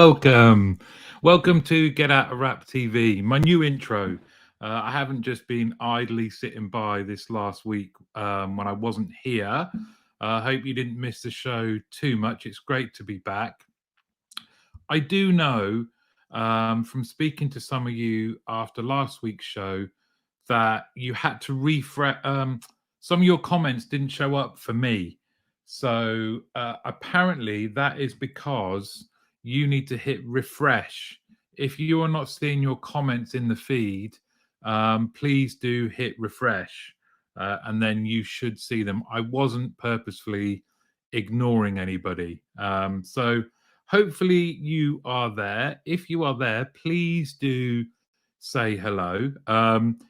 Welcome. Welcome to Get Out of Rap TV, my new intro. I haven't just been idly sitting by this last week when I wasn't here. I hope you didn't miss the show too much. It's great to be back. I do know from speaking to some of you after last week's show that you had to refresh. Some of your comments didn't show up for me. So apparently that is because you need to hit refresh. If you are not seeing your comments in the feed, please do hit refresh and then you should see them. I wasn't purposefully ignoring anybody. So hopefully you are there. If you are there, please do say hello.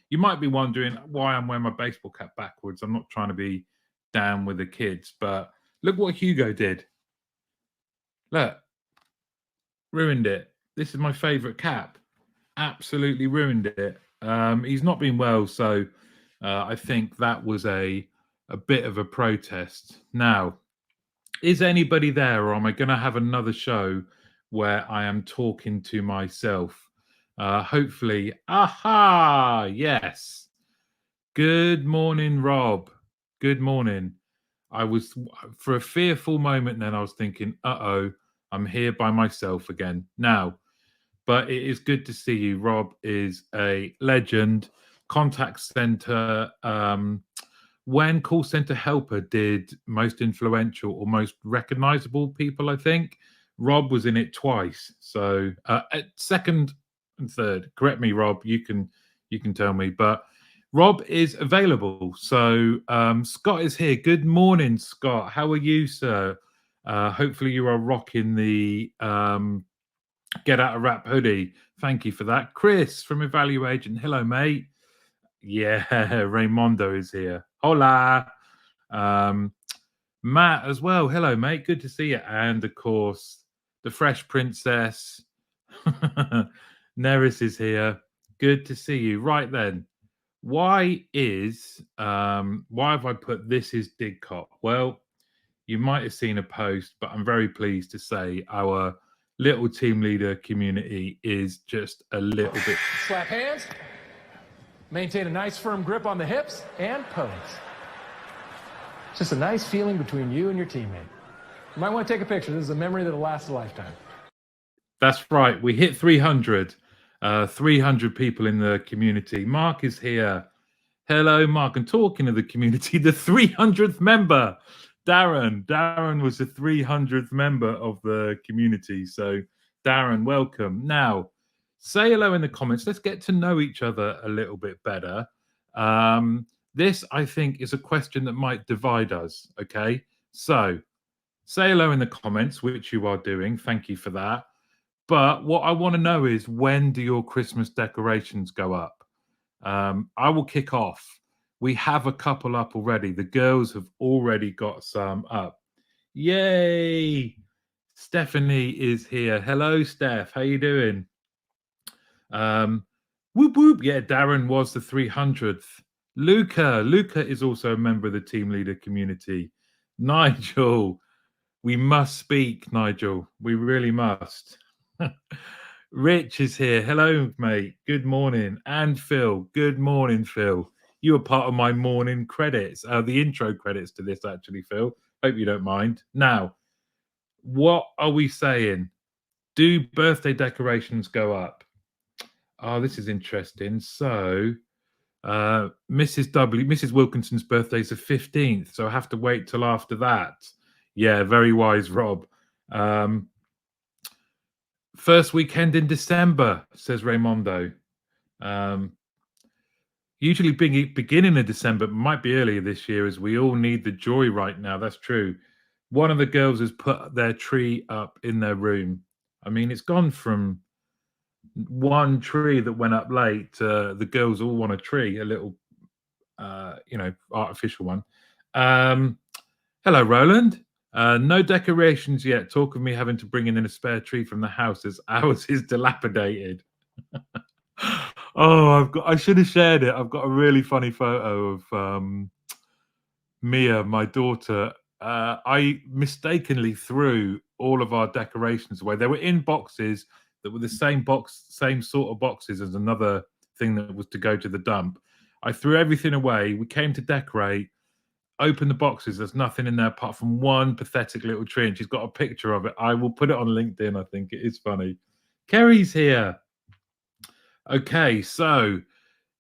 You might be wondering why I'm wearing my baseball cap backwards. I'm not trying to be down with the kids, but look what Hugo did. Look, ruined it. This is my favorite cap. Absolutely ruined it. He's not been well, so I think that was a bit of a protest. Now, is anybody there, or am I going to have another show where I am talking to myself? Hopefully. Aha! Yes. Good morning, Rob. Good morning. I was, for a fearful moment then, I was thinking, uh-oh, I'm here by myself again. Now, but it is good to see you. Rob is a legend. Contact center. When call center helper did most influential or most recognizable people, I think Rob was in it twice. So at second and third, correct me, Rob. You can tell me, but Rob is available. So Scott is here. Good morning, Scott. How are you, sir? Hopefully you are rocking the Get Out of Rap hoodie. Thank you for that. Chris from Evaluation. Hello, mate. Yeah, Raymondo is here. Hola. Matt as well. Hello, mate. Good to see you. And of course, the Fresh Princess. Neris is here. Good to see you. Right then. Why have I put this is Digcop? Well, you might have seen a post, but I'm very pleased to say our little team leader community is just a little bit. Slap hands, maintain a nice firm grip on the hips, and pose. Just a nice feeling between you and your teammate. You might want to take a picture. This is a memory that'll last a lifetime. That's right. We hit 300. 300 people in the community. Mark is here. Hello, Mark. And talking of the community, the 300th member, Darren. Darren was the 300th member of the community. So, Darren, welcome. Now, say hello in the comments. Let's get to know each other a little bit better. This, I think, is a question that might divide us. Okay. So, say hello in the comments, which you are doing. Thank you for that. But what I want to know is, when do your Christmas decorations go up? I will kick off. We have a couple up already. The girls have already got some up. Yay! Stephanie is here. Hello, Steph. How you doing? Whoop, whoop. Yeah, Darren was the 300th. Luca is also a member of the team leader community. Nigel. We must speak, Nigel. We really must. Rich is here. Hello, mate. Good morning. And Phil. Good morning, Phil. You were part of my morning credits, the intro credits to this, actually, Phil. Hope you don't mind. Now, what are we saying? Do birthday decorations go up? Oh, this is interesting. So, Mrs. Wilkinson's birthday is the 15th, so I have to wait till after that. Yeah, very wise, Rob. First weekend in December, says Raymondo. Usually beginning of December, might be earlier this year, as we all need the joy right now. That's true. One of the girls has put their tree up in their room. I mean, it's gone from one tree that went up late to the girls all want a tree, a little, artificial one. Hello, Roland. No decorations yet. Talk of me having to bring in a spare tree from the house as ours is dilapidated. Oh, I should have shared it. I've got a really funny photo of Mia, my daughter. I mistakenly threw all of our decorations away. They were in boxes that were the same sort of boxes as another thing that was to go to the dump. I threw everything away. We came to decorate, opened the boxes. There's nothing in there apart from one pathetic little tree, and she's got a picture of it. I will put it on LinkedIn. I think it is funny. Kerry's here. Okay, so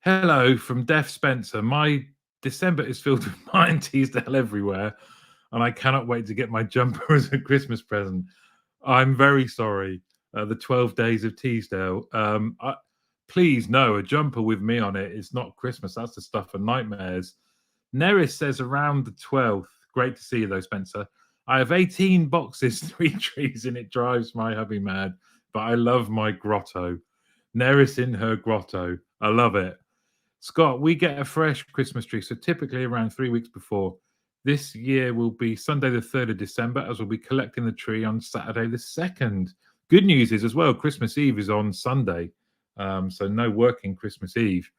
hello from Deaf Spencer. My December is filled with mine Teasdale everywhere, and I cannot wait to get my jumper as a Christmas present. I'm very sorry. The 12 days of Teasdale. Please, no, a jumper with me on it is not Christmas. That's the stuff of nightmares. Neris says around the 12th. Great to see you, though, Spencer. I have 18 boxes, 3 trees, and it drives my hubby mad. But I love my grotto. Neris in her grotto. I love it. Scott, we get a fresh Christmas tree, so typically around 3 weeks before. This year will be Sunday, the 3rd of December, as we'll be collecting the tree on Saturday, the 2nd. Good news is as well, Christmas Eve is on Sunday, so no working Christmas Eve.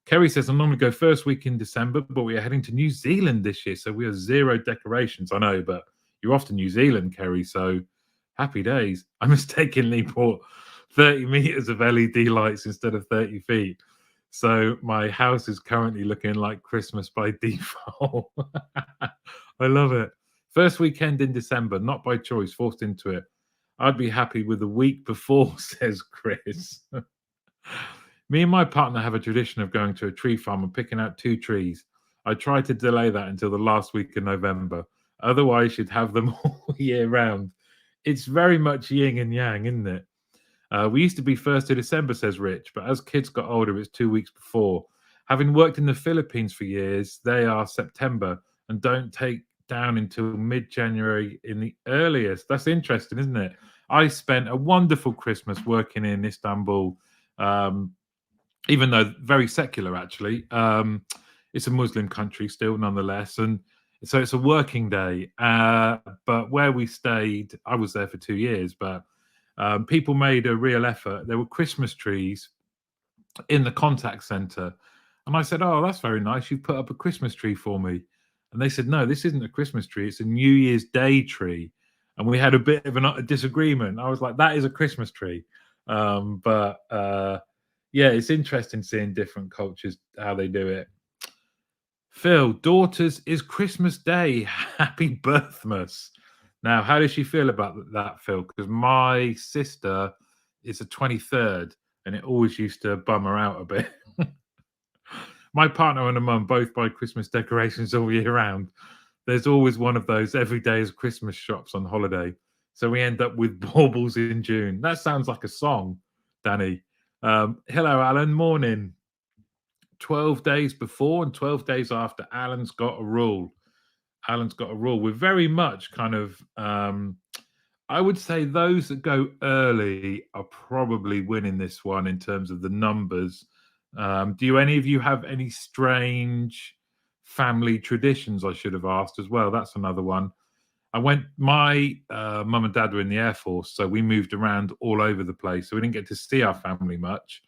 Kerry says, I normally go first week in December, but we are heading to New Zealand this year, so we have 0 decorations. I know, but you're off to New Zealand, Kerry, so happy days. I mistakenly bought 30 meters of LED lights instead of 30 feet. So my house is currently looking like Christmas by default. I love it. First weekend in December, not by choice, forced into it. I'd be happy with the week before, says Chris. Me and my partner have a tradition of going to a tree farm and picking out 2 trees. I try to delay that until the last week of November. Otherwise, you'd have them all year round. It's very much yin and yang, isn't it? We used to be 1st of December, says Rich, but as kids got older, it's 2 weeks before. Having worked in the Philippines for years, they are September and don't take down until mid-January in the earliest. That's interesting, isn't it? I spent a wonderful Christmas working in Istanbul, even though very secular, actually. It's a Muslim country still, nonetheless. And so it's a working day. But where we stayed, I was there for 2 years, but people made a real effort. There were Christmas trees in the contact center. And I said, oh, that's very nice. You put up a Christmas tree for me. And they said, no, this isn't a Christmas tree. It's a New Year's Day tree. And we had a bit of a disagreement. I was like, that is a Christmas tree. Yeah, it's interesting seeing different cultures, how they do it. Phil, daughters is Christmas Day. Happy birthmas. Now, how does she feel about that, Phil? Because my sister is the 23rd, and it always used to bum her out a bit. My partner and a mum both buy Christmas decorations all year round. There's always one of those every day is Christmas shops on holiday. So we end up with baubles in June. That sounds like a song, Danny. Hello, Alan. Morning. 12 days before and 12 days after, Alan's got a rule. Alan's got a rule. We're very much kind of, I would say those that go early are probably winning this one in terms of the numbers. Do any of you have any strange family traditions? I should have asked as well. That's another one. My mum and dad were in the Air Force, so we moved around all over the place. So we didn't get to see our family much.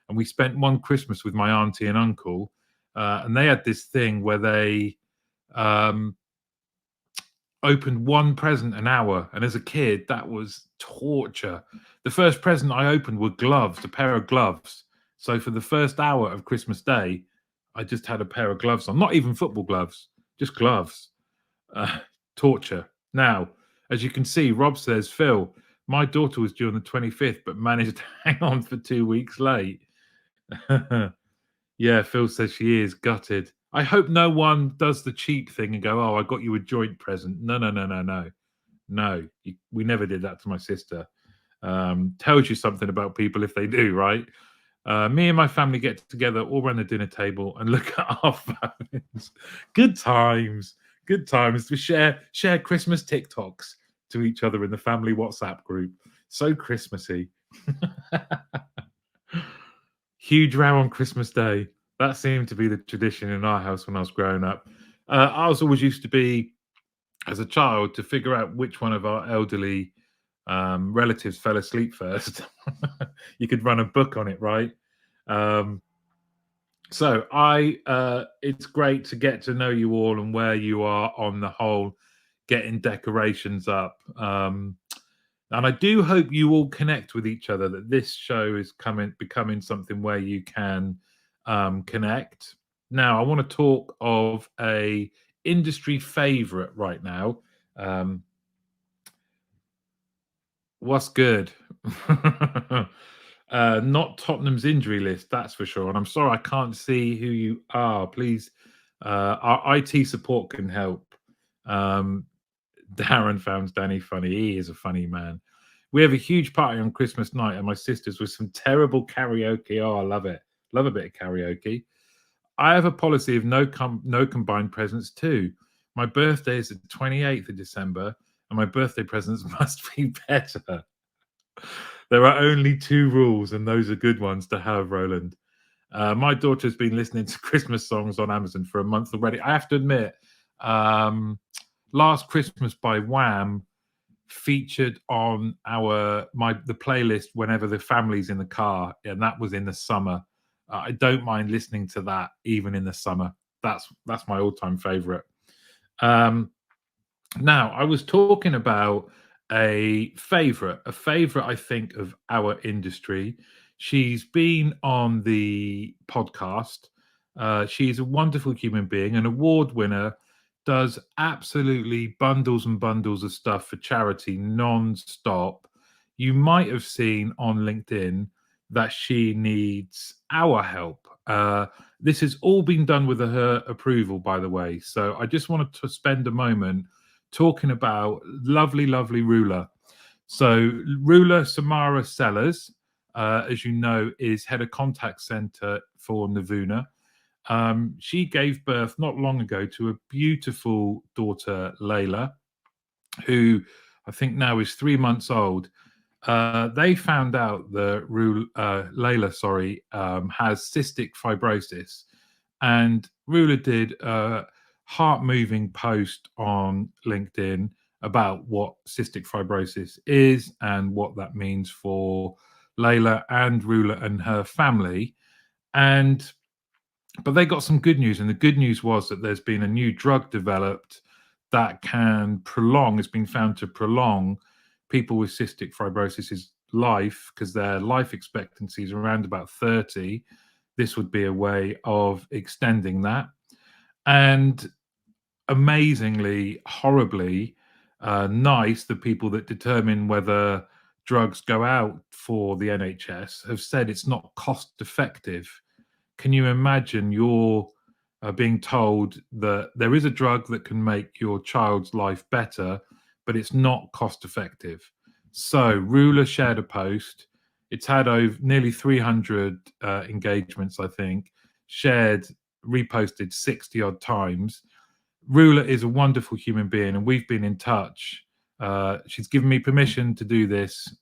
And we spent one Christmas with my auntie and uncle. And they had this thing where they opened one present an hour. And as a kid, that was torture. The first present I opened were gloves, a pair of gloves. So for the first hour of Christmas Day, I just had a pair of gloves on, not even football gloves, just gloves. Torture. Now, as you can see, Rob says, Phil, my daughter was due on the 25th, but managed to hang on for 2 weeks late. Yeah, Phil says she is gutted. I hope no one does the cheap thing and go, oh, I got you a joint present. No, we never did that to my sister. Tells you something about people if they do, right? Me and my family get together all around the dinner table and look at our phones. Good times. We share Christmas TikToks to each other in the family WhatsApp group. So Christmassy. Huge row on Christmas Day. That seemed to be the tradition in our house when I was growing up. Ours always used to be, as a child, to figure out which one of our elderly relatives fell asleep first. You could run a book on it, right? So it's great to get to know you all and where you are on the whole, getting decorations up. And I do hope you all connect with each other, that this show is becoming something where you can connect. Now, I want to talk of a industry favorite right now. Um, what's good? Not Tottenham's injury list, that's for sure. And I'm sorry I can't see who you are. Please, our IT support can help. Um, Darren found Danny funny. He is a funny man. We have a huge party on Christmas night at my sister's with some terrible karaoke. Oh, I love it. Love a bit of karaoke. I have a policy of no combined presents too. My birthday is the 28th of December, and my birthday presents must be better. There are only two rules, and those are good ones to have, Roland. My daughter's been listening to Christmas songs on Amazon for a month already. I have to admit, um, Last Christmas by Wham featured on the playlist whenever the family's in the car, and that was in the summer. I don't mind listening to that even in the summer. That's my all-time favorite. Um, Now, I was talking about a favorite I think of our industry. She's been on the podcast. She's a wonderful human being, an award winner, does absolutely bundles and bundles of stuff for charity non-stop. You might have seen on LinkedIn that she needs our help. This has all been done with her approval, by the way. So I just wanted to spend a moment talking about lovely, lovely Rula. So Rula Samara Sellers, as you know, is head of contact center for Navuna. She gave birth not long ago to a beautiful daughter, Layla, who I think now is 3 months old. They found out that Layla, has cystic fibrosis, and Rula did a heart-moving post on LinkedIn about what cystic fibrosis is and what that means for Layla and Rula and her family. And but they got some good news, and the good news was that there's been a new drug developed that can prolong, it's been found to prolong people with cystic fibrosis's life, because their life expectancy is around about 30. This would be a way of extending that. And amazingly, horribly nice, the people that determine whether drugs go out for the NHS have said it's not cost effective. Can you imagine you're being told that there is a drug that can make your child's life better, but it's not cost effective? So, Ruler shared a post. It's had over nearly 300 engagements, I think, shared, reposted 60 odd times. Ruler is a wonderful human being, and we've been in touch. She's given me permission to do this.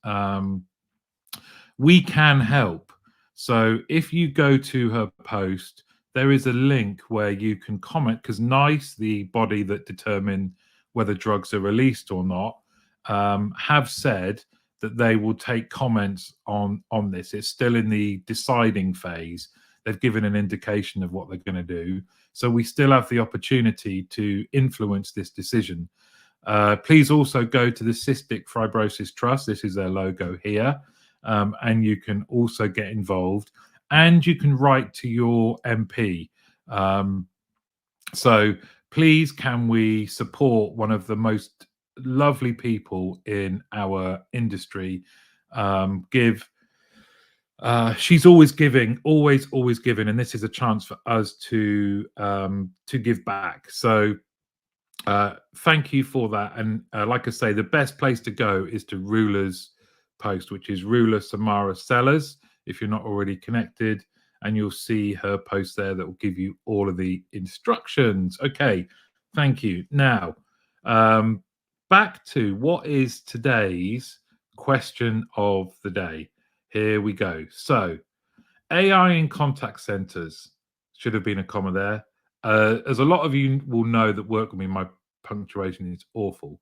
We can help. So if you go to her post, there is a link where you can comment, because NICE, the body that determine whether drugs are released or not, have said that they will take comments on this. It's still in the deciding phase. They've given an indication of what they're going to do. So we still have the opportunity to influence this decision. Please also go to the Cystic Fibrosis Trust. This is their logo here. And you can also get involved, and you can write to your MP. So please, can we support one of the most lovely people in our industry? Give. She's always giving, always giving, and this is a chance for us to give back. So thank you for that. And like I say, the best place to go is to Ruler's post, which is Rula Samara Sellers, if you're not already connected, and you'll see her post there that will give you all of the instructions. Okay, thank you. Now, back to what is today's question of the day. Here we go. So, AI in contact centers, should have been a comma there. As a lot of you will know that work with me, my punctuation is awful.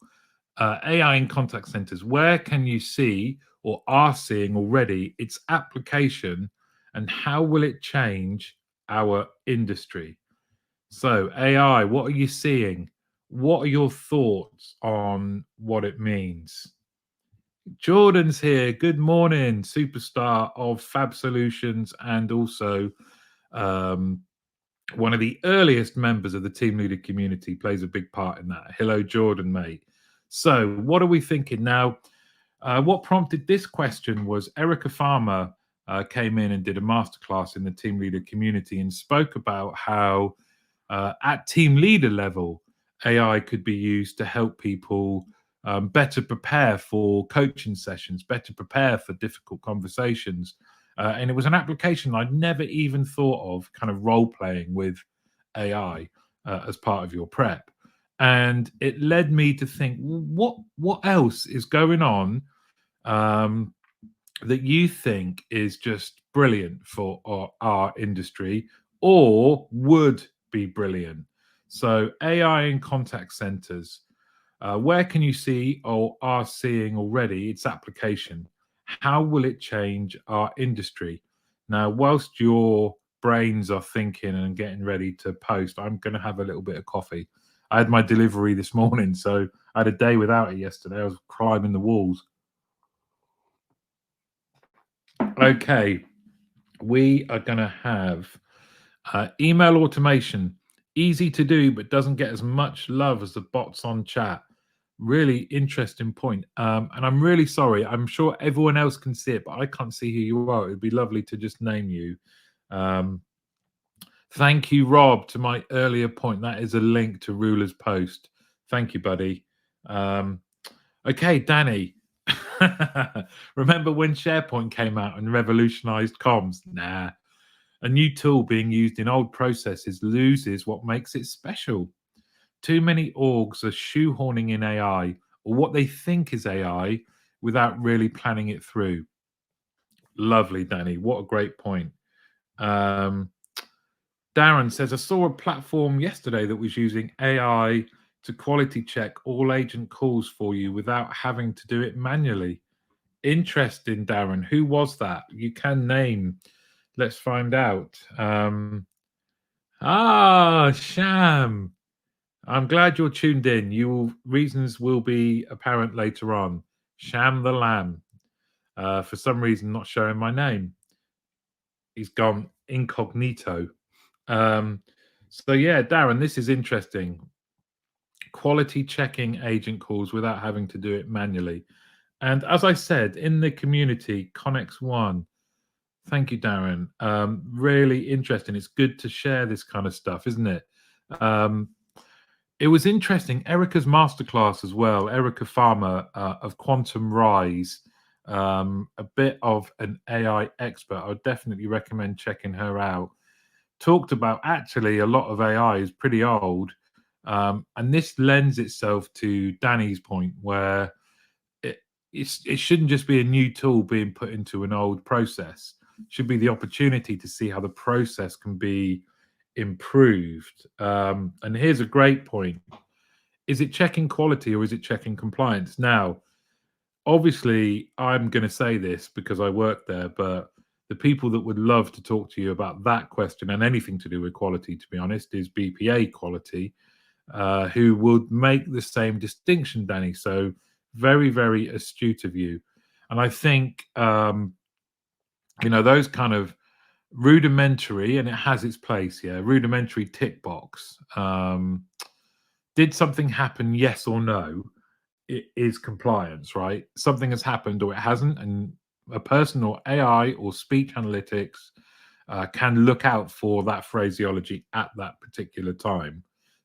AI in contact centers, where can you see or are seeing already its application, and how will it change our industry? So, AI, what are you seeing? What are your thoughts on what it means? Jordan's here. Good morning, superstar of Fab Solutions and also um, one of the earliest members of the team leader community, plays a big part in that. Hello, Jordan, mate. So, what are we thinking now? What prompted this question was Erica Farmer came in and did a masterclass in the team leader community and spoke about how at team leader level, AI could be used to help people better prepare for coaching sessions, better prepare for difficult conversations. And it was an application I'd never even thought of, kind of role playing with AI as part of your prep. And it led me to think, what else is going on um, that you think is just brilliant for our industry or would be brilliant? So, AI in contact centers, where can you see or are seeing already its application? How will it change our industry? Now, whilst your brains are thinking and getting ready to post, I'm going to have a little bit of coffee. I had my delivery this morning, so I had a day without it yesterday. I was climbing the walls. Okay, we are going to have email automation. Easy to do, but doesn't get as much love as the bots on chat. Really interesting point. And I'm really sorry. I'm sure everyone else can see it, but I can't see who you are. It would be lovely to just name you. Um, Thank you, Rob, to my earlier point. That is a link to Rula's post. Thank you, buddy. Um, okay, Danny. Remember when SharePoint came out and revolutionized comms? Nah. A new tool being used in old processes loses what makes it special. Too many orgs are shoehorning in AI or what they think is AI without really planning it through. Lovely, Danny. What a great point. Um, Darren says, I saw a platform yesterday that was using AI to quality check all agent calls for you without having to do it manually. Interesting, Darren. Who was that? You can name. Let's find out. Sham. I'm glad you're tuned in. Reasons will be apparent later on. Sham the Lamb. For some reason, not showing my name. He's gone incognito. So yeah, Darren, this is interesting. Quality checking agent calls without having to do it manually. And as I said, in the community, Connex One. Thank you, Darren. Really interesting. It's good to share this kind of stuff, isn't it? It was interesting. Erica's masterclass as well. Erica Farmer of Quantum Rise, a bit of an AI expert. I would definitely recommend checking her out. Talked about actually a lot of AI is pretty old, and this lends itself to Danny's point where it shouldn't just be a new tool being put into an old process. It should be the opportunity to see how the process can be improved. And here's a great point. Is it checking quality or is it checking compliance? Now, obviously, I'm going to say this because I work there, but the people that would love to talk to you about that question and anything to do with quality, to be honest, is BPA quality, who would make the same distinction, Danny. So very, very astute of you. And I think, those kind of rudimentary, and it has its place, yeah, rudimentary tick box. Did something happen, yes or no? It is compliance, right? Something has happened or it hasn't, and a person or AI or speech analytics can look out for that phraseology at that particular time.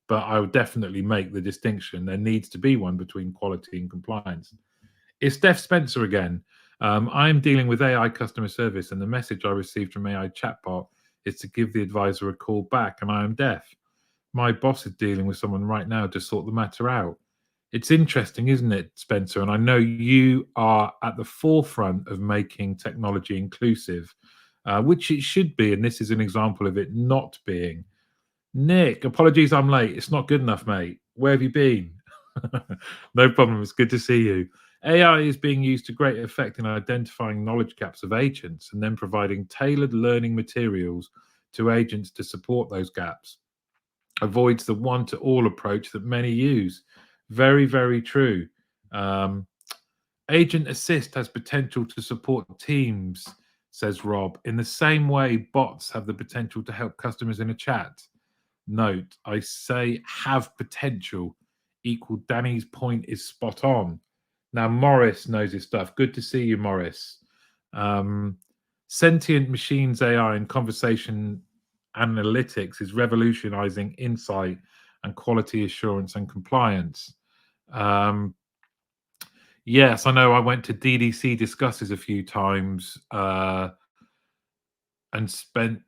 But I would definitely make the distinction. There needs to be one between quality and compliance. It's Steph Spencer again. I'm dealing with AI customer service, and the message I received from AI chatbot is to give the advisor a call back, and I am deaf. My boss is dealing with someone right now to sort the matter out. It's interesting, isn't it, Spencer? And I know you are at the forefront of making technology inclusive, which it should be. And this is an example of it not being. Nick, apologies, I'm late. It's not good enough, mate. Where have you been? No problem. It's good to see you. AI is being used to great effect in identifying knowledge gaps of agents and then providing tailored learning materials to agents to support those gaps. Avoids the one-to-all approach that many use. Very, very true. Um, Agent Assist has potential to support teams, says Rob, in the same way bots have the potential to help customers in a chat. Note, I say have potential equal Danny's point is spot on. Now, Morris knows his stuff. Good to see you, Morris. Um, Sentient machines AI and conversation analytics is revolutionizing insight and quality assurance and compliance. Um, yes, I know I went to DDC Discusses a few times and spent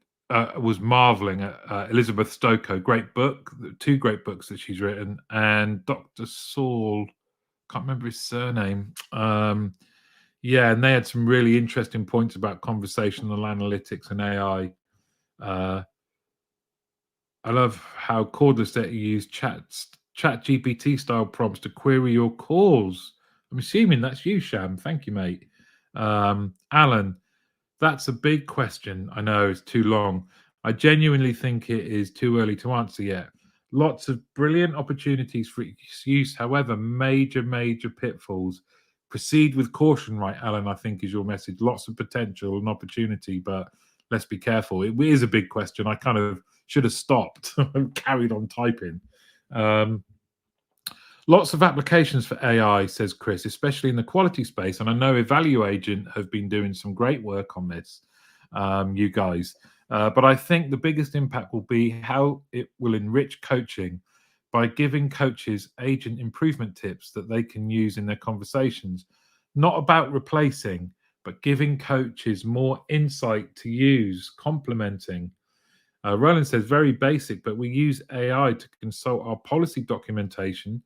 was marveling at Elizabeth Stokoe, great book, two great books that she's written, and Dr. Saul, can't remember his surname. Yeah, and they had some really interesting points about conversational analytics and AI. I love how cordless that you use chat GPT style prompts to query your calls. I'm assuming that's you, Sham. Thank you, mate. Alan, that's a big question. I know it's too long. I genuinely think it is too early to answer yet. Lots of brilliant opportunities for its use, however, major pitfalls. Proceed with caution, right, Alan? I think is your message. Lots of potential and opportunity, but let's be careful. It is a big question. I kind of should have stopped and carried on typing. Um, Lots of applications for AI, says Chris, especially in the quality space. And I know Evaluagent have been doing some great work on this, you guys. But I think the biggest impact will be how it will enrich coaching by giving coaches agent improvement tips that they can use in their conversations. Not about replacing, but giving coaches more insight to use, complementing. Roland says, very basic, but we use AI to consult our policy documentation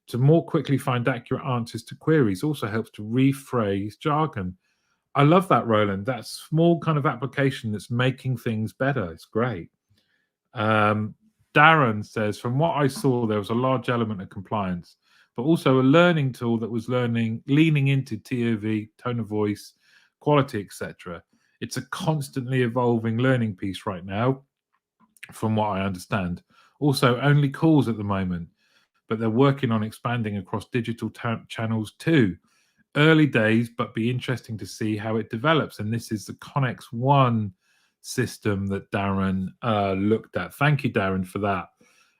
to more quickly find accurate answers to queries. Also helps to rephrase jargon. I love that, Roland. That small kind of application that's making things better. It's great. Darren says, from what I saw, there was a large element of compliance, but also a learning tool that was leaning into TOV, tone of voice, quality, etc. It's a constantly evolving learning piece right now, from what I understand. Also, only calls at the moment, but they're working on expanding across digital channels too. Early days, but be interesting to see how it develops. And this is the Connex One system that Darren looked at. Thank you, Darren, for that.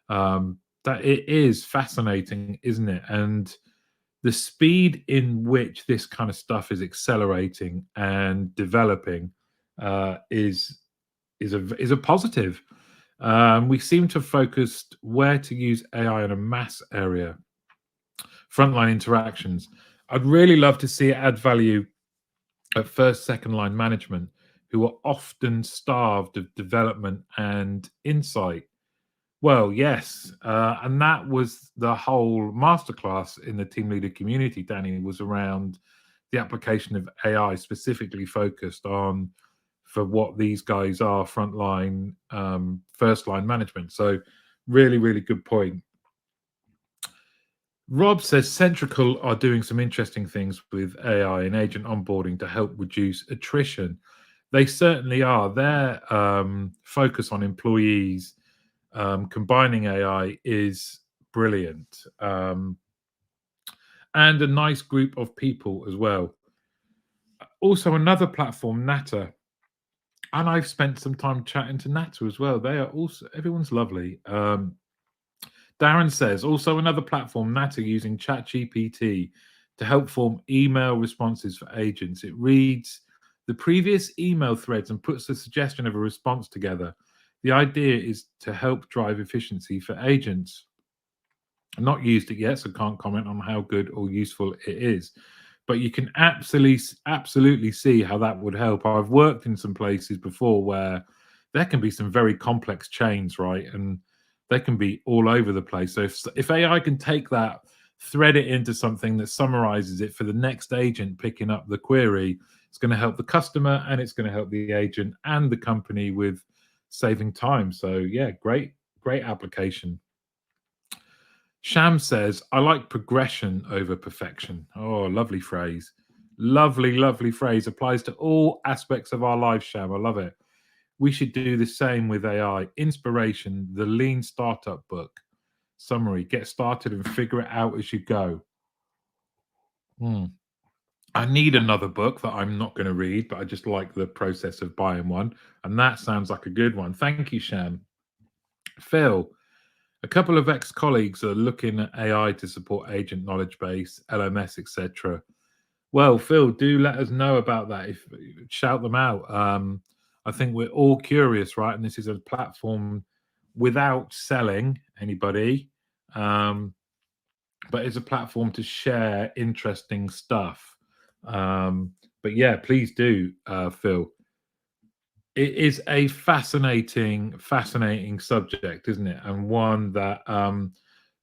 That it is fascinating, isn't it? And the speed in which this kind of stuff is accelerating and developing is a positive. We seem to have focused where to use AI in a mass area, frontline interactions. I'd really love to see it add value at first, second line management, who are often starved of development and insight. Well, yes, and that was the whole masterclass in the team leader community, Danny, was around the application of AI specifically focused on for what these guys are frontline, first line management. So, really good point. Rob says Centrical are doing some interesting things with AI and agent onboarding to help reduce attrition. They certainly are. Their focus on employees combining AI is brilliant. And a nice group of people as well. Also, another platform, Natter. And I've spent some time chatting to Natter as well. They are also, everyone's lovely. Darren says, also another platform, Natter, using ChatGPT to help form email responses for agents. It reads the previous email threads and puts a suggestion of a response together. The idea is to help drive efficiency for agents. I've not used it yet, so can't comment on how good or useful it is. But you can absolutely see how that would help. I've worked in some places before where there can be some very complex chains, right? And they can be all over the place. So if AI can take that, thread it into something that summarizes it for the next agent picking up the query, it's going to help the customer and it's going to help the agent and the company with saving time. So yeah, great application. Sham says, I like progression over perfection. Oh, lovely phrase. Lovely phrase. Applies to all aspects of our life, Sham. I love it. We should do the same with AI. Inspiration, the Lean Startup book. Summary, get started and figure it out as you go. Hmm. I need another book that I'm not going to read, but I just like the process of buying one. And that sounds like a good one. Thank you, Sham. Phil, a couple of ex-colleagues are looking at AI to support agent knowledge base, LMS, etc. Well, Phil, do let us know about that. If shout them out. I think we're all curious, right? And this is a platform without selling anybody, um, but it's a platform to share interesting stuff. But yeah, please do, Phil. It is a fascinating subject, isn't it? And one that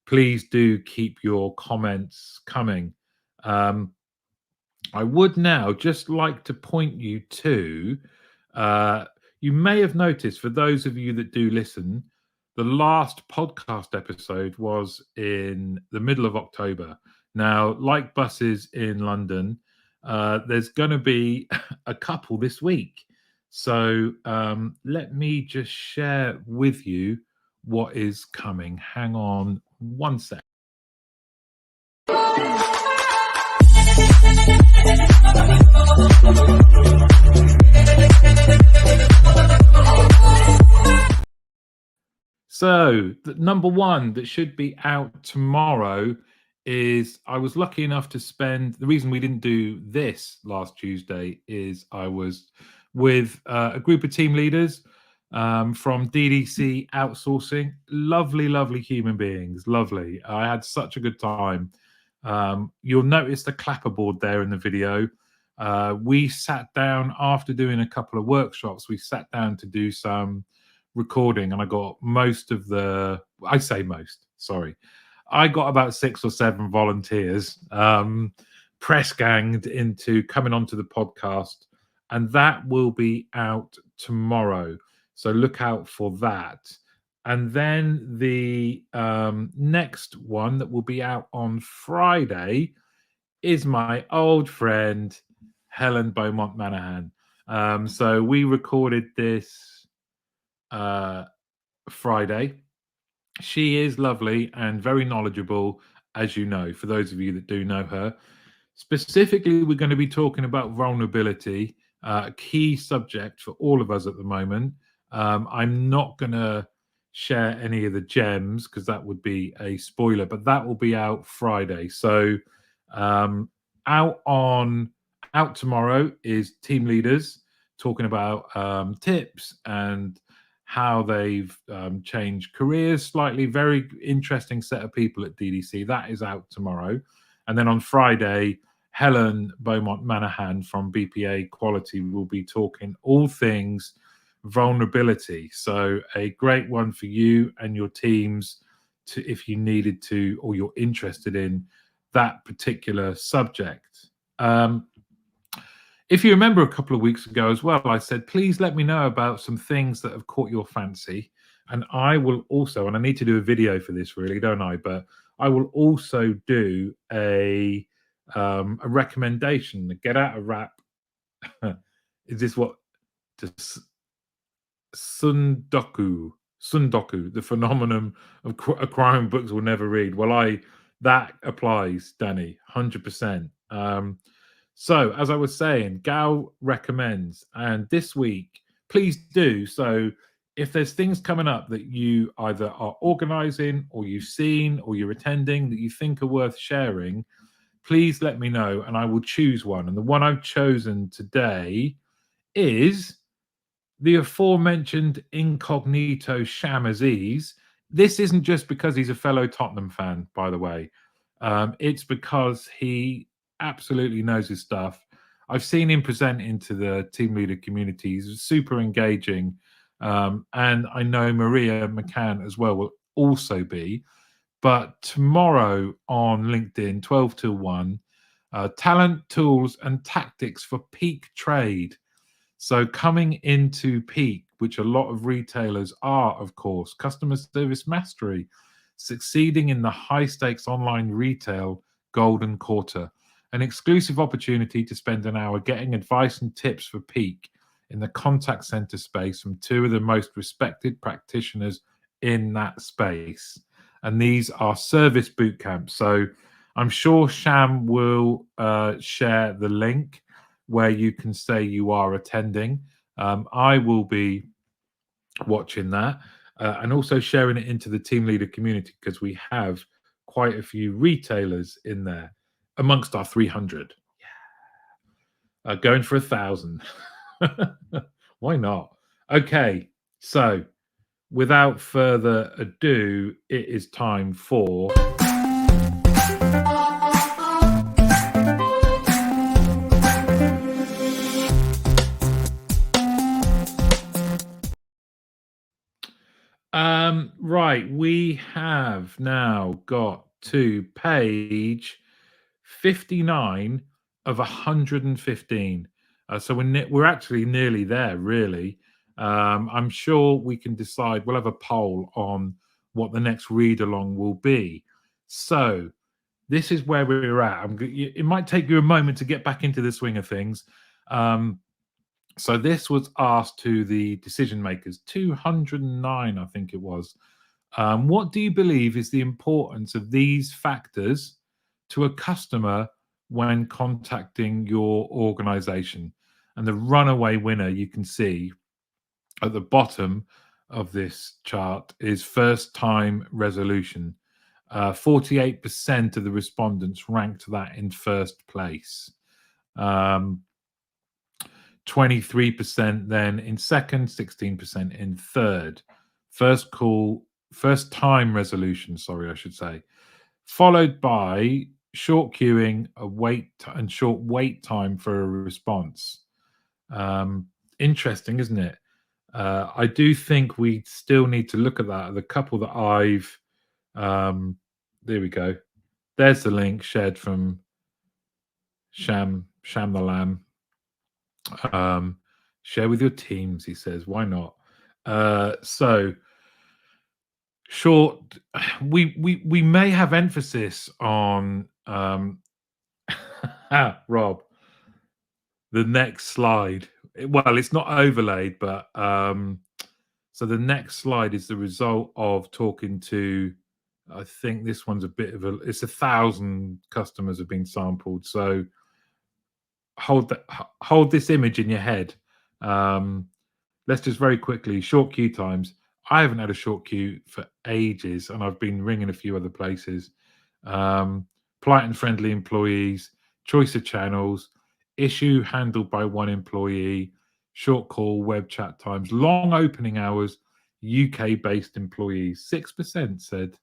please do keep your comments coming. Um, I would now just like to point you to, uh, you may have noticed, for those of you that do listen, the last podcast episode was in the middle of October. Now, like buses in London, there's going to be a couple this week. So let me just share with you what is coming. Hang on one sec. So, the number one that should be out tomorrow is, I was lucky enough to spend, the reason we didn't do this last Tuesday is I was with a group of team leaders from DDC Outsourcing. Lovely human beings. Lovely. I had such a good time. You'll notice the clapperboard there in the video. We sat down after doing a couple of workshops. We sat down to do some recording, and I got most of the, I say most, sorry, I got about 6 or 7 volunteers press ganged into coming onto the podcast, and that will be out tomorrow, so look out for that. And then the next one that will be out on Friday is my old friend Helen Beaumont Manahan. So we recorded this Friday. She is lovely and very knowledgeable, as you know, for those of you that do know her. Specifically, we're going to be talking about vulnerability, a key subject for all of us at the moment. I'm not going to share any of the gems because that would be a spoiler, but that will be out Friday. So, um, out on out tomorrow is team leaders talking about tips and how they've changed careers slightly. Very interesting set of people at DDC. That is out tomorrow. And then on Friday, Helen Beaumont Manahan from BPA Quality will be talking all things vulnerability. So a great one for you and your teams to, if you needed to or you're interested in that particular subject. If you remember a couple of weeks ago as well, I said, please let me know about some things that have caught your fancy. And I will also, and I need to do a video for this really, don't I? But I will also do a recommendation, the Get Out of Rap. Is this what? Sundoku, the phenomenon of acquiring books we'll never read. Well, that applies, Danny, 100%. So, as I was saying, GOW recommends, and this week, please do. So, if there's things coming up that you either are organizing or you've seen or you're attending that you think are worth sharing, please let me know and I will choose one. And the one I've chosen today is the aforementioned incognito Sham Aziz. This isn't just because he's a fellow Tottenham fan, by the way. It's because he absolutely knows his stuff. I've seen him present into the team leader community. He's super engaging. And I know Maria McCann as well will also be. But tomorrow on LinkedIn, 12 till 1, talent, tools, and tactics for peak trade. So coming into peak, which a lot of retailers are, of course, customer service mastery, succeeding in the high stakes online retail golden quarter, an exclusive opportunity to spend an hour getting advice and tips for peak in the contact center space from 2 of the most respected practitioners in that space. And these are service boot camps. So I'm sure Sham will share the link where you can say you are attending. I will be watching that and also sharing it into the team leader community because we have quite a few retailers in there amongst our 300. Going for 1,000. Why not? Okay, so without further ado, it is time for right, we have now got to page 59 of 115. So we're actually nearly there, really. I'm sure we can decide. We'll have a poll on what the next read along will be. So this is where we're at. It might take you a moment to get back into the swing of things. So this was asked to the decision makers, 209, I think it was. What do you believe is the importance of these factors to a customer when contacting your organization? And the runaway winner you can see at the bottom of this chart is first time resolution. 48% of the respondents ranked that in first place. 23% then in second, 16% in third. First time resolution, sorry, I should say. Followed by short queuing, and short wait time for a response. Interesting, isn't it? I do think we still need to look at that. The couple that I've there we go. There's the link shared from Sham the Lamb. Share with your teams, he says. Why not? So short. We may have emphasis on Rob. The next slide. Well, it's not overlaid, but so the next slide is the result of talking to. I think this one's a bit of a. It's 1,000 customers have been sampled. So hold this image in your head. Let's just very quickly short queue times. I haven't had a short queue for ages, and I've been ringing a few other places. Polite and friendly employees, choice of channels, issue handled by one employee, short call, web chat times, long opening hours, UK-based employees. 6% said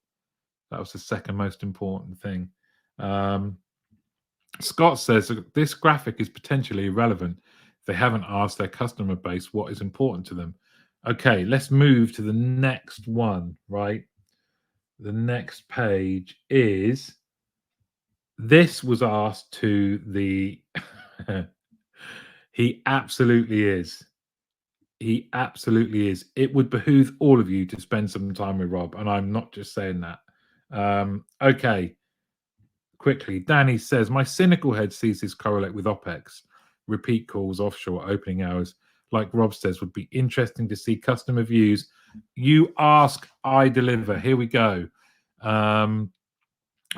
that was the second most important thing. Scott says this graphic is potentially irrelevant. They haven't asked their customer base what is important to them. Okay, let's move to the next one, right? The next page is, this was asked to the, he absolutely is. He absolutely is. It would behoove all of you to spend some time with Rob, and I'm not just saying that. Okay. Quickly, Danny says, my cynical head sees this correlate with OPEX, repeat calls, offshore opening hours. Like Rob says, would be interesting to see customer views. You ask, I deliver. Here we go.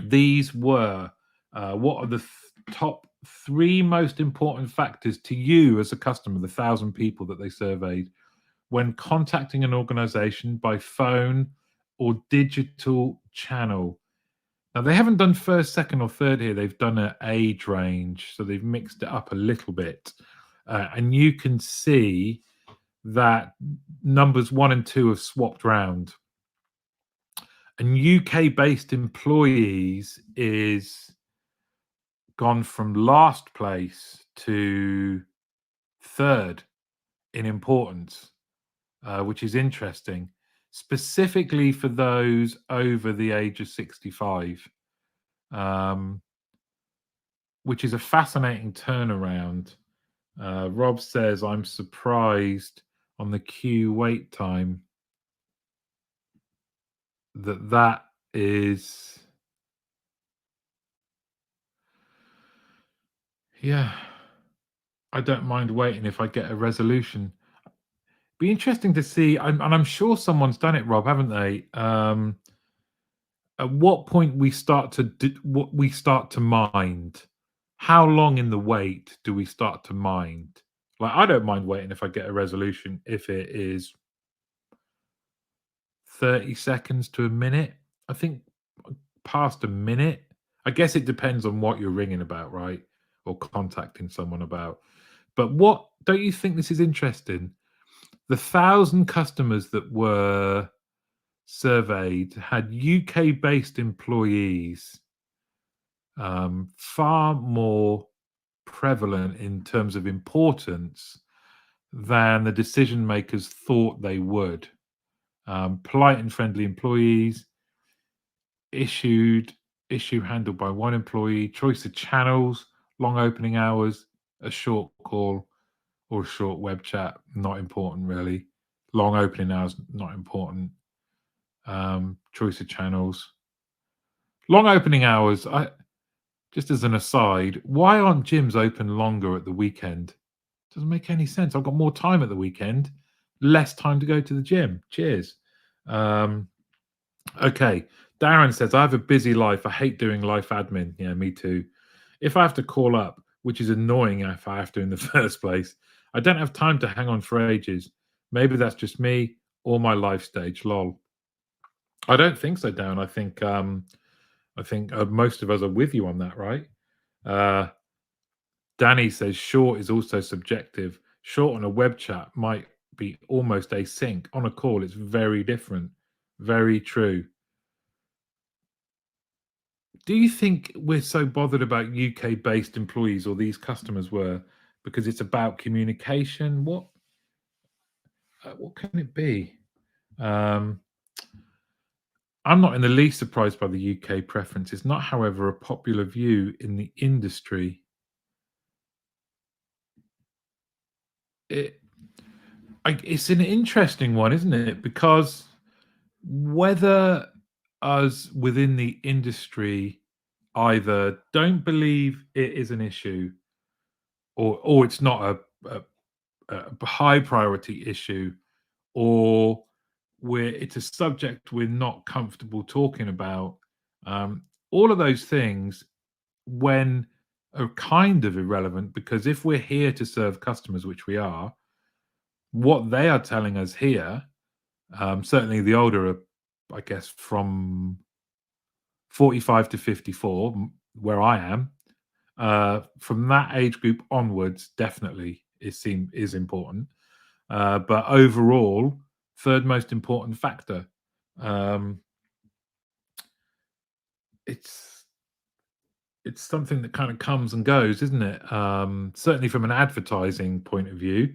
These were, what are the top 3 most important factors to you as a customer, the 1,000 people that they surveyed, when contacting an organization by phone or digital channel? Now, they haven't done first, second, or third here. They've done an age range, so they've mixed it up a little bit. And you can see that numbers 1 and 2 have swapped round. And UK-based employees is gone from last place to third in importance, which is interesting, specifically for those over the age of 65. Which is a fascinating turnaround. Rob says, I'm surprised on the queue wait time that is, yeah, I don't mind waiting if I get a resolution. Be interesting to see, and I'm sure someone's done it, Rob, haven't they? at what point we start to what we start to mind. How long in the wait do we start to mind? Like, I don't mind waiting if I get a resolution if it is 30 seconds to a minute. I think past a minute. I guess it depends on what you're ringing about, right? Or contacting someone about. But what don't you think this is interesting? The 1,000 customers that were surveyed had UK-based employees, far more prevalent in terms of importance than the decision makers thought they would. Polite and friendly employees, issued issue handled by one employee, choice of channels, long opening hours, a short call or a short web chat, not important really. Long opening hours, not important. Choice of channels. Long opening hours, I just as an aside, why aren't gyms open longer at the weekend? Doesn't make any sense. I've got more time at the weekend, less time to go to the gym. Cheers. Um, okay. Darren says, I have a busy life. I hate doing life admin. Yeah, me too. If I have to call up, which is annoying if I have to in the first place, I don't have time to hang on for ages. Maybe that's just me or my life stage. Lol. I don't think so, Darren. I think most of us are with you on that, right? Uh, Danny says short is also subjective. Short on a web chat might be almost async. On a call, it's very different. Very true. Do you think we're so bothered about UK-based employees, or these customers were, because it's about communication? What can it be? Um, I'm not in the least surprised by the UK preference. It's not, however, a popular view in the industry. It, it's an interesting one, isn't it? Because whether us within the industry either don't believe it is an issue, or it's not a high priority issue, or it's a subject we're not comfortable talking about. All of those things, when are kind of irrelevant, because if we're here to serve customers, which we are, what they are telling us here, certainly the older, I guess, from 45 to 54, where I am, from that age group onwards, definitely is important. But overall, third most important factor. Um, it's it's something that kind of comes and goes, isn't it? Certainly from an advertising point of view.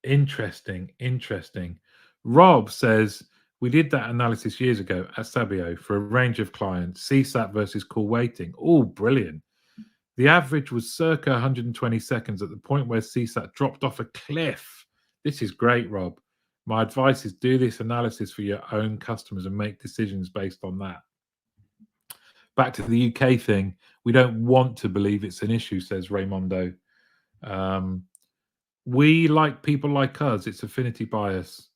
Interesting, interesting. Rob says we did that analysis years ago at Sabio for a range of clients, CSAT versus call waiting. Oh, brilliant. The average was circa 120 seconds at the point where CSAT dropped off a cliff. This is great, Rob. My advice is do this analysis for your own customers and make decisions based on that. Back to the UK thing, we don't want to believe it's an issue, says Raymondo. Um, we like people like us. It's affinity bias.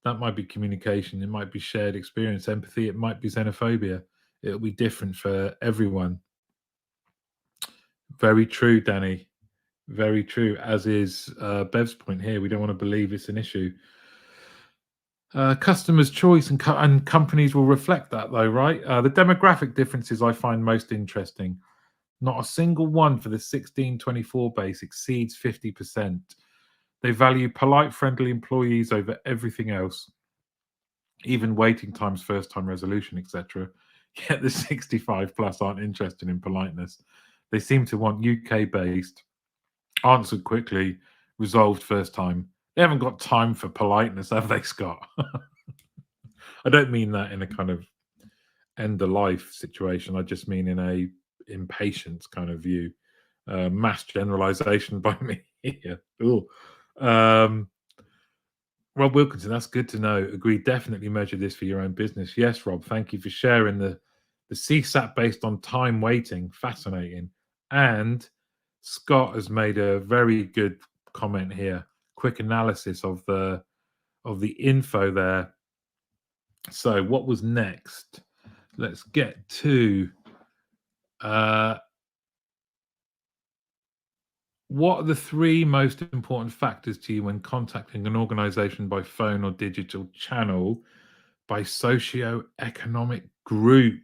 That might be communication. It might be shared experience, empathy. It might be xenophobia. It'll be different for everyone. Very true, Danny. Very true. As is Bev's point here. We don't want to believe it's an issue. Customers' choice and companies will reflect that, though, right? The demographic differences I find most interesting. Not a single one for the 16-24 base exceeds 50%. They value polite, friendly employees over everything else, even waiting times, first time resolution, etc. Yet the 65 plus aren't interested in politeness. They seem to want UK based, answered quickly, resolved first time. They haven't got time for politeness, have they, Scott? I don't mean that in a kind of end of life situation. I just mean in a impatience kind of view. Mass generalization by me here. Ooh. Rob Wilkinson, that's good to know. Agreed. Definitely measure this for your own business. Yes, Rob. Thank you for sharing the CSAT based on time waiting. Fascinating. And Scott has made a very good comment here. Quick analysis of the info there. So what was next? let's get to what are the three most important factors to you when contacting an organization by phone or digital channel by socio-economic group?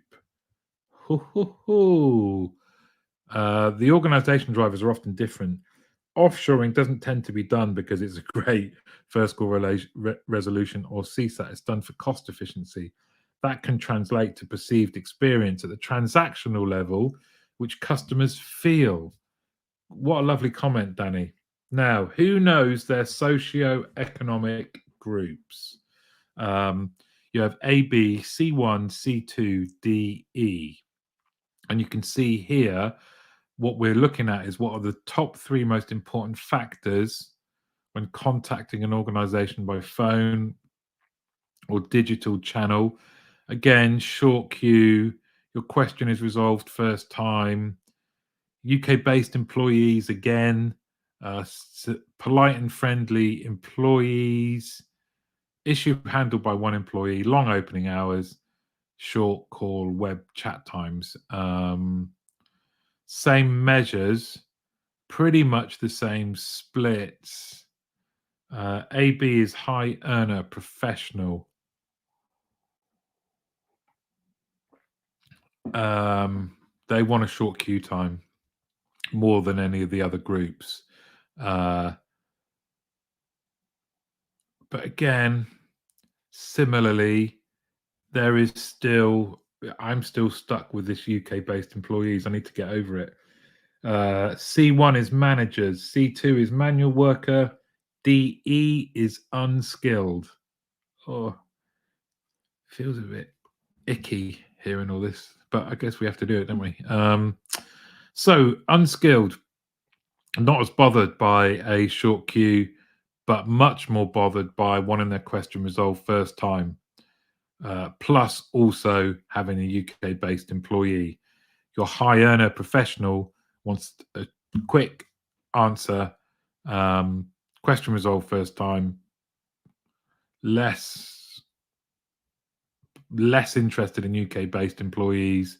The organization drivers are often different. Offshoring doesn't tend to be done because it's a great first call resolution or CSAT. It's done for cost efficiency. That can translate to perceived experience at the transactional level, which customers feel. What a lovely comment, Danny. Now, who knows their socio-economic groups? Um, you have A, B, C1, C2, D, E. And you can see here what we're looking at is what are the top three most important factors when contacting an organization by phone or digital channel. Again, short queue, your question is resolved first time. UK based employees, again, polite and friendly employees, issue handled by one employee, long opening hours, short call, web chat times. Same measures, pretty much the same splits. AB is high earner professional. They want a short queue time more than any of the other groups. But again, similarly, there is still, I'm still stuck with this UK based employees. I need to get over it. C1 is managers, C2 is manual worker, DE is unskilled. Oh, feels a bit icky hearing all this, but I guess we have to do it, don't we? So unskilled, not as bothered by a short queue, but much more bothered by wanting their question resolved first time. Plus also having a UK based employee. Your high earner professional wants a quick answer, question resolved first time, less interested in UK based employees.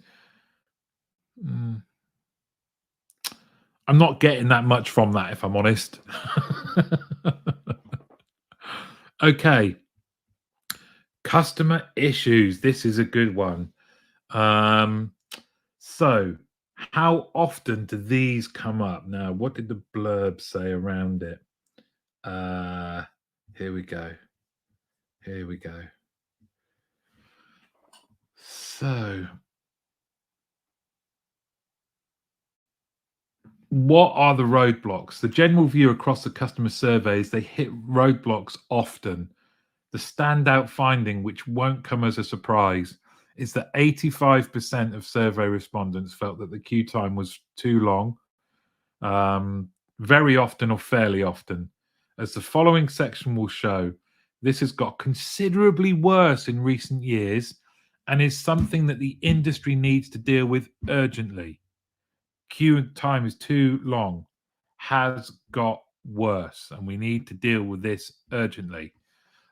I'm not getting that much from that, if I'm honest. Okay. Customer issues. This is a good one. So, how often do these come up? Now, what did the blurb say around it? Here we go. Here we go. So, what are the roadblocks? The general view across the customer surveys, they hit roadblocks often. The standout finding, which won't come as a surprise, is that 85% of survey respondents felt that the queue time was too long, very often or fairly often. As the following section will show, this has got considerably worse in recent years and is something that the industry needs to deal with urgently. Queue time is too long, has got worse, and we need to deal with this urgently.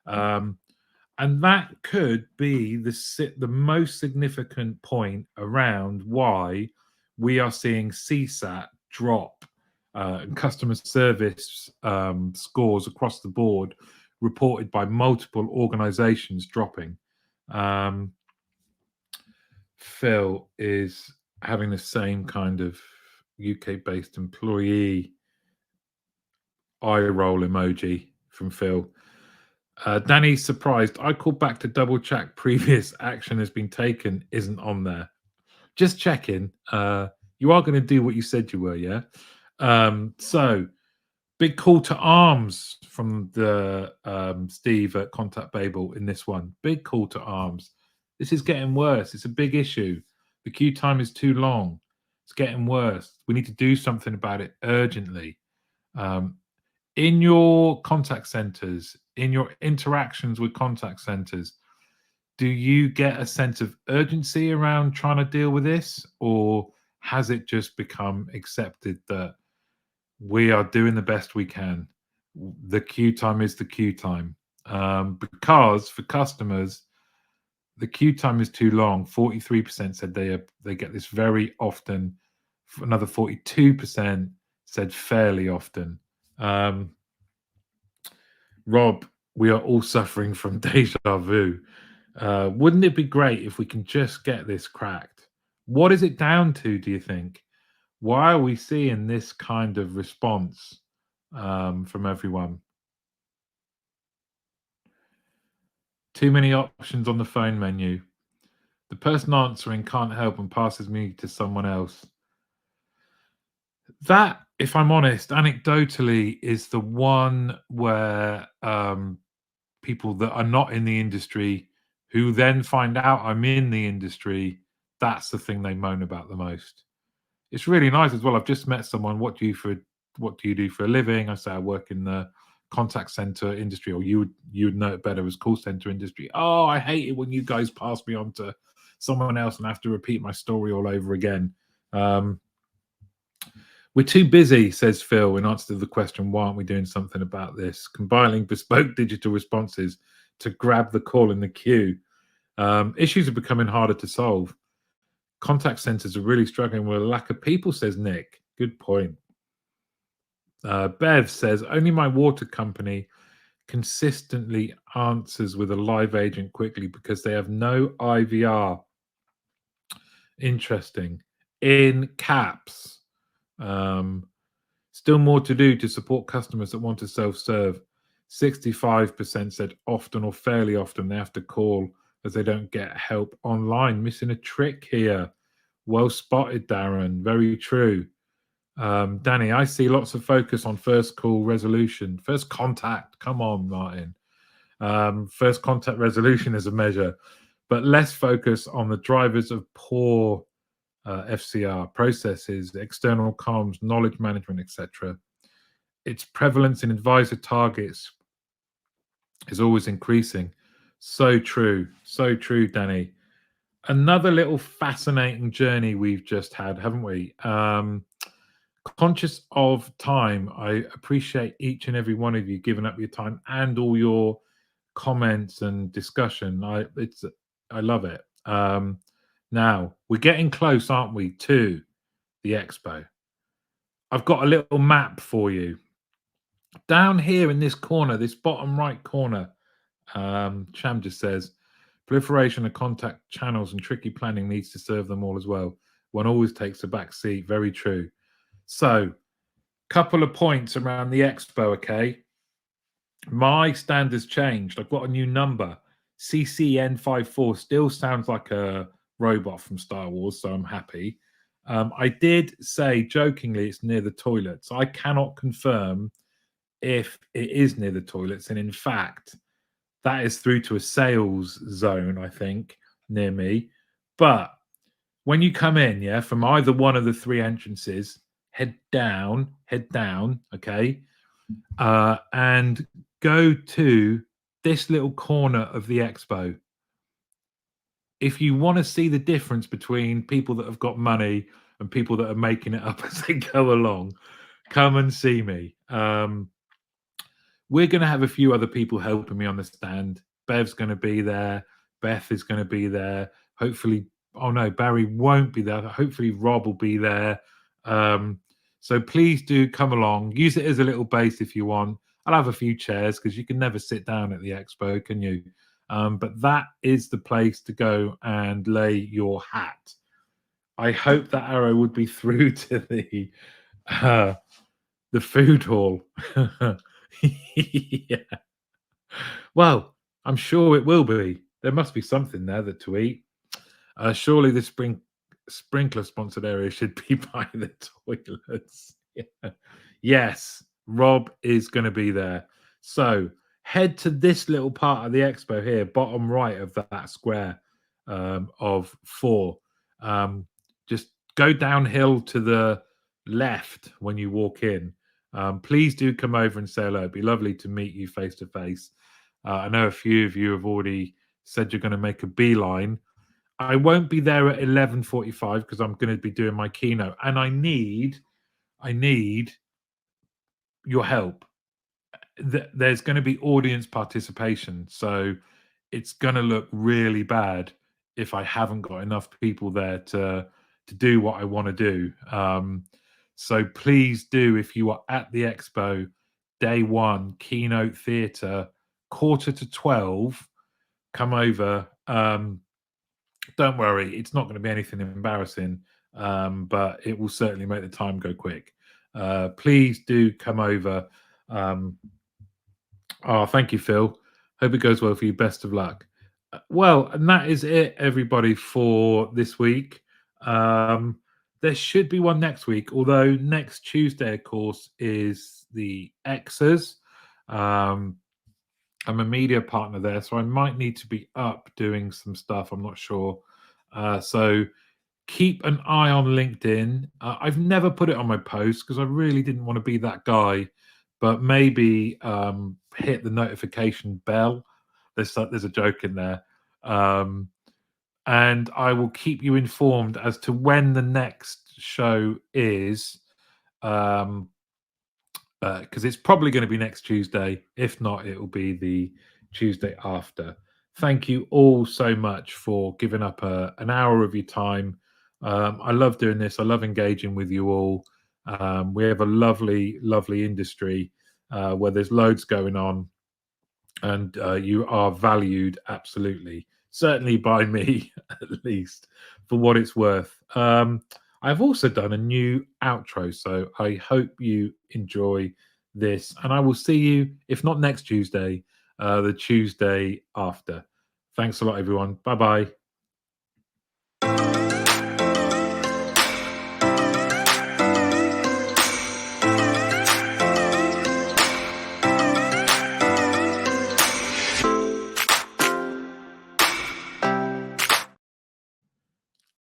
And that could be the most significant point around why we are seeing CSAT drop and customer service scores across the board reported by multiple organizations dropping. Phil is having the same kind of UK-based employee eye roll emoji from Phil. Danny's surprised. I called back to double check previous action has been taken, isn't on there. Just checking. You are going to do what you said you were, yeah? So, big call to arms from the Steve at Contact Babel in this one. Big call to arms. This is getting worse. It's a big issue. The queue time is too long. It's getting worse. We need to do something about it urgently. In your contact centers, in your interactions with contact centers, do you get a sense of urgency around trying to deal with this, or has it just become accepted that we are doing the best we can? The queue time is the queue time. Because for customers, The queue time is too long. 43% said they get this very often. Another 42% said fairly often. Rob, we are all suffering from deja vu. Wouldn't it be great if we can just get this cracked? What is it down to, do you think? Why are we seeing this kind of response from everyone? Too many options on the phone menu. The person answering can't help and passes me to someone else. That, if I'm honest, anecdotally, is the one where people that are not in the industry who then find out I'm in the industry, that's the thing they moan about the most. It's really nice as well. I've just met someone. What do you do for a living? I say I work in the contact center industry, or you'd know it better as call center industry. Oh, I hate it when you guys pass me on to someone else and I have to repeat my story all over again. We're too busy, says Phil, in answer to the question, why aren't we doing something about this? Compiling bespoke digital responses to grab the call in the queue. Issues are becoming harder to solve. Contact centers are really struggling with a lack of people, says Nick. Good point. Bev says, only my water company consistently answers with a live agent quickly because they have no IVR. Interesting. In caps. Still more to do to support customers that want to self-serve. 65% said often or fairly often they have to call as they don't get help online. Missing a trick here. Well spotted, Darren. Very true. Danny, I see lots of focus on first call resolution. First contact. Come on, Martin. First contact resolution is a measure, but less focus on the drivers of poor FCR processes, external comms, knowledge management, etc. Its prevalence in advisor targets is always increasing. So true, Danny. Another little fascinating journey we've just had, haven't we? Conscious of time, I appreciate each and every one of you giving up your time and all your comments and discussion. I love it. Now we're getting close, aren't we, to the expo? I've got a little map for you. Down here in this corner, this bottom right corner, Sham just says, proliferation of contact channels and tricky planning needs to serve them all as well. One always takes a back seat. Very true. So, couple of points around the expo, okay? My standards changed. I've got a new number. CCN54 still sounds like a robot from Star Wars, so I'm happy. I did say jokingly it's near the toilets. I cannot confirm if it is near the toilets, and in fact, that is through to a sales zone, I think, near me. But when you come in, yeah, from either one of the three entrances, head down, okay, and go to this little corner of the expo. If you want to see the difference between people that have got money and people that are making it up as they go along, come and see me. We're going to have a few other people helping me on the stand. Bev's going to be there. Beth is going to be there. Hopefully, oh no, Barry won't be there. Hopefully, Rob will be there. So please do come along. Use it as a little base if you want. I'll have a few chairs because you can never sit down at the expo, can you? But that is the place to go and lay your hat. I hope that arrow would be through to the food hall. Yeah. Well, I'm sure it will be. There must be something there that to eat. Surely the sprinkler sponsored area should be by the toilets. Yeah. Yes, Rob is going to be there. So head to this little part of the expo here, bottom right of that square of 4. Just go downhill to the left when you walk in. Please do come over and say hello. It'd be lovely to meet you face to face. I know a few of you have already said you're going to make a beeline. I won't be there at 11:45 because I'm going to be doing my keynote, and I need your help. There's going to be audience participation, so it's going to look really bad if I haven't got enough people there to do what I want to do. So please do, if you are at the expo, day one, keynote theatre, 11:45, come over. Don't worry, it's not going to be anything embarrassing, but it will certainly make the time go quick. Please do come over. Oh, thank you, Phil. Hope it goes well for you. Best of luck. Well, and that is it, everybody, for this week. There should be one next week, although next Tuesday, of course, is the Xers. I'm a media partner there, so I might need to be up doing some stuff. I'm not sure. So keep an eye on LinkedIn. I've never put it on my post because I really didn't want to be that guy, but maybe hit the notification bell. There's a joke in there. And I will keep you informed as to when the next show is. Because it's probably going to be next Tuesday. If not, it will be the Tuesday after. Thank you all so much for giving up an hour of your time. I love doing this. I love engaging with you all. We have a lovely, lovely industry where there's loads going on, and you are valued absolutely, certainly by me at least, for what it's worth. I've also done a new outro, so I hope you enjoy this, and I will see you, if not next Tuesday, the Tuesday after. Thanks a lot, everyone. Bye bye.